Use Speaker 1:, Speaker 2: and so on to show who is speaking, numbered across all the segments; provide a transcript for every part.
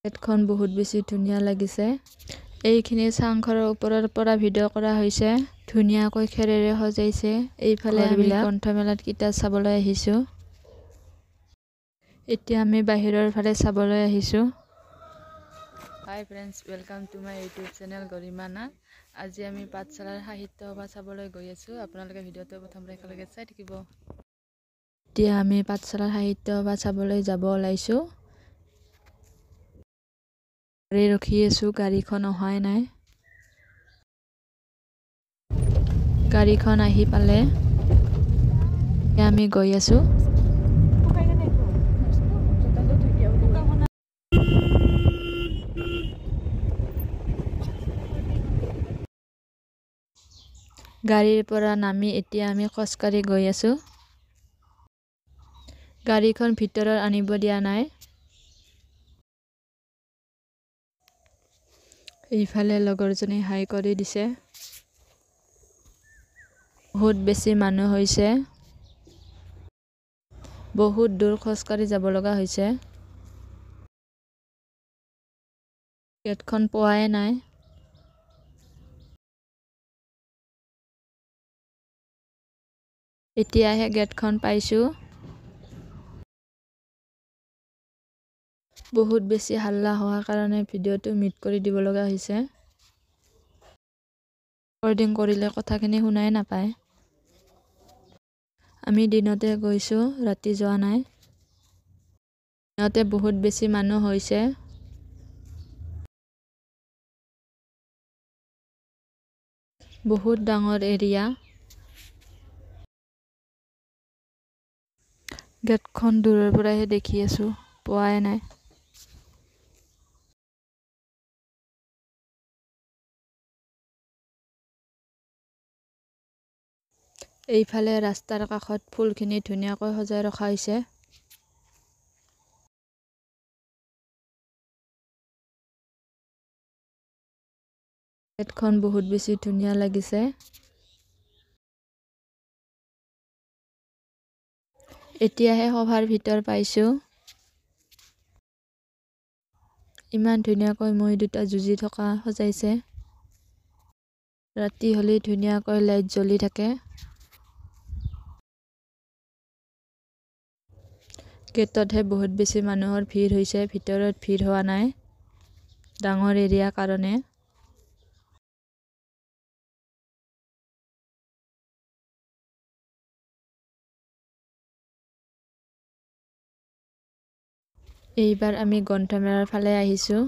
Speaker 1: গেটখন বহুত বেছি ধুনীয়া লাগিছে। এইখিনি চাংঘৰৰ ওপৰৰ পৰা ভিডিঅ' কৰা হৈছে। ধুনীয়াকৈ খেৰেৰে সজাইছে। এইফালে আমি গ্ৰন্থমেলাত কিতাপ চাবলৈ আহিছোঁ। এতিয়া আমি বাহিৰৰ ফালে চাবলৈ আহিছোঁ। Hi friends, welcome to my YouTube channel Garima Nath. আজি আমি পাঠশালাৰ সাহিত্য সভা চাবলৈ গৈ আছোঁ। আপোনালোকে ভিডিঅ'টো প্ৰথমতে একেলগে চাই থাকিব। এতিয়া আমি পাঠশালাৰ সাহিত্য সভা চাবলৈ যাব ওলাইছোঁ। গাড়ী ৰখি আছোঁ, গাড়ীখন অহাই নাই। গাড়ীখন আহি পালে আমি গৈ আছোঁ। গাড়ীৰ পৰা নামি এতিয়া আমি খোজকাঢ়ি গৈ আছোঁ। গাড়ীখন ভিতৰত আনিব দিয়া নাই। এইফালে লগৰজনী হাই কৰি দিছে। বহুত বেছি মানুহ হৈছে। বহুত দূৰ খোজকাঢ়ি যাব লগা হৈছে। গেটখন পোৱাই নাই। এতিয়াহে গেটখন পাইছোঁ। বহুত বেছি হাল্লা হোৱাৰ কাৰণে ভিডিঅ'টো মিউট কৰি দিব লগা হৈছে। ৰেকৰ্ডিং কৰিলে কথাখিনি শুনাই নাপায়। আমি দিনতে গৈছোঁ, ৰাতি যোৱা নাই। দিনতে বহুত বেছি মানুহ হৈছে। বহুত ডাঙৰ এৰিয়া। গেটখন দূৰৰ পৰাহে দেখি আছোঁ, পোৱাই নাই। এইফালে ৰাস্তাৰ কাষত ফুলখিনি ধুনীয়াকৈ সজাই ৰখা হৈছে। গেটখন বহুত বেছি ধুনীয়া লাগিছে। এতিয়াহে সভাৰ ভিতৰ পাইছোঁ। ইমান ধুনীয়াকৈ মৈ দুটা যুঁজি থকা সজাইছে। ৰাতি হ'লে ধুনীয়াকৈ লাইট জ্বলি থাকে। গেটতহে বহুত বেছি মানুহৰ ভিৰ হৈছে, ভিতৰত ভিৰ হোৱা নাই। ডাঙৰ এৰিয়া কাৰণে। এইবাৰ আমি গ্ৰন্থমেলাৰ ফালে আহিছোঁ।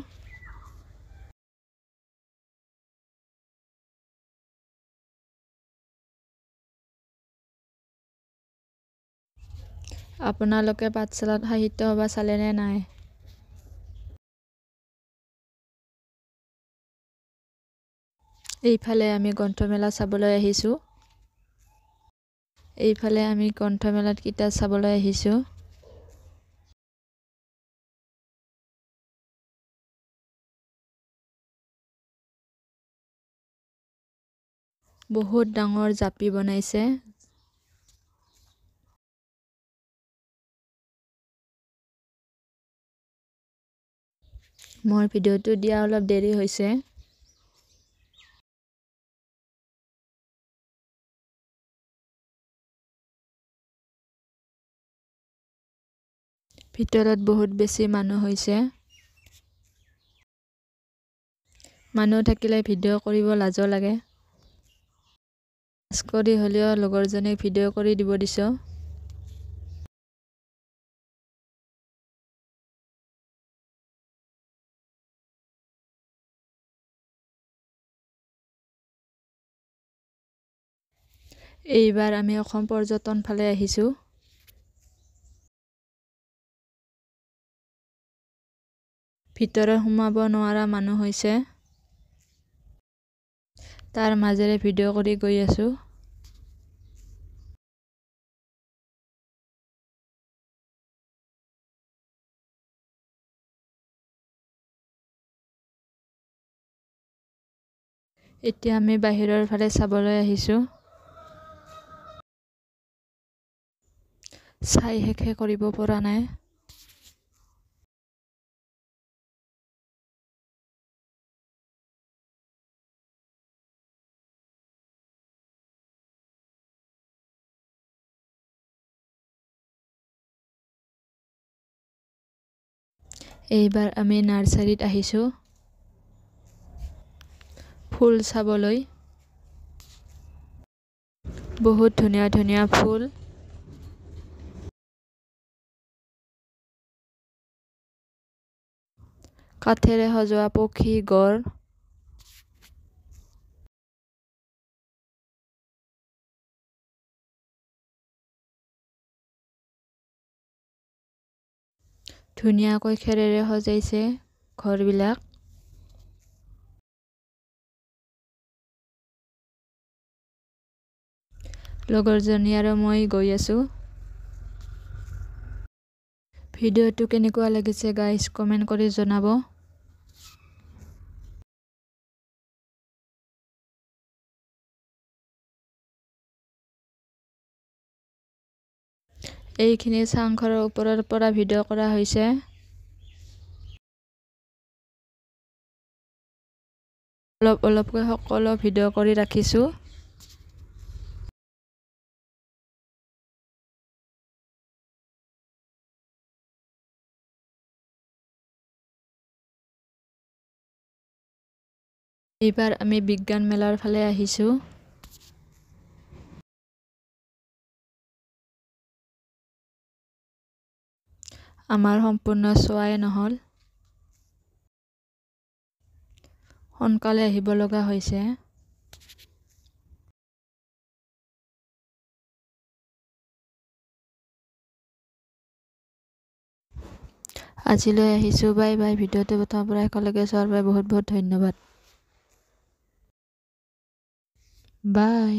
Speaker 1: আপোনালোকে পাঠশালাত সাহিত্য সভা চালেনে নাই? এইফালে আমি গ্ৰন্থমেলা চাবলৈ আহিছোঁ। এইফালে আমি গ্ৰন্থমেলাত কিতাপ চাবলৈ আহিছোঁ। বহুত ডাঙৰ জাপি বনাইছে। মোৰ ভিডিঅ'টো দিয়া অলপ দেৰি হৈছে। ভিতৰত বহুত বেছি মানুহ হৈছে। মানুহ থাকিলে ভিডিঅ' কৰিব লাজ লাগে। লাজ কৰি হ'লেও লগৰজনীক ভিডিঅ' কৰি দিব দিছোঁ। এইবাৰ আমি অসম পৰ্যটন ফালে আহিছোঁ। ভিতৰত সোমাব নোৱাৰা মানুহ হৈছে। তাৰ মাজেৰে ভিডিঅ' কৰি গৈ আছোঁ। এতিয়া আমি বাহিৰৰ ফালে চাবলৈ আহিছোঁ। চাই শেষে কৰিব পৰা নাই। এইবাৰ আমি নাৰ্চাৰীত আহিছোঁ ফুল চাবলৈ। বহুত ধুনীয়া ধুনীয়া ফুল। কাঠেৰে সজোৱা পক্ষী, গড়। ধুনীয়াকৈ খেৰেৰে সজাইছে ঘৰবিলাক। লগৰজনী আৰু মই গৈ আছোঁ। ভিডিঅ'টো কেনেকুৱা লাগিছে গাইজ কমেণ্ট কৰি জনাব। এইখিনি চাংঘৰৰ ওপৰৰ পৰা ভিডিঅ' কৰা হৈছে। অলপ অলপকৈ সকলো ভিডিঅ' কৰি ৰাখিছোঁ। এইবাৰ আমি বিজ্ঞান মেলাৰ ফালে আহিছোঁ। আমাৰ সম্পূৰ্ণ চোৱাই নহ'ল, সোনকালে আহিব লগা হৈছে। আজিলৈ আহিছোঁ। Bye bye. ভিডিঅ'টো প্ৰথমৰ পৰা একেলগে চোৱাৰ বাবে বহুত বহুত ধন্যবাদ। বাই।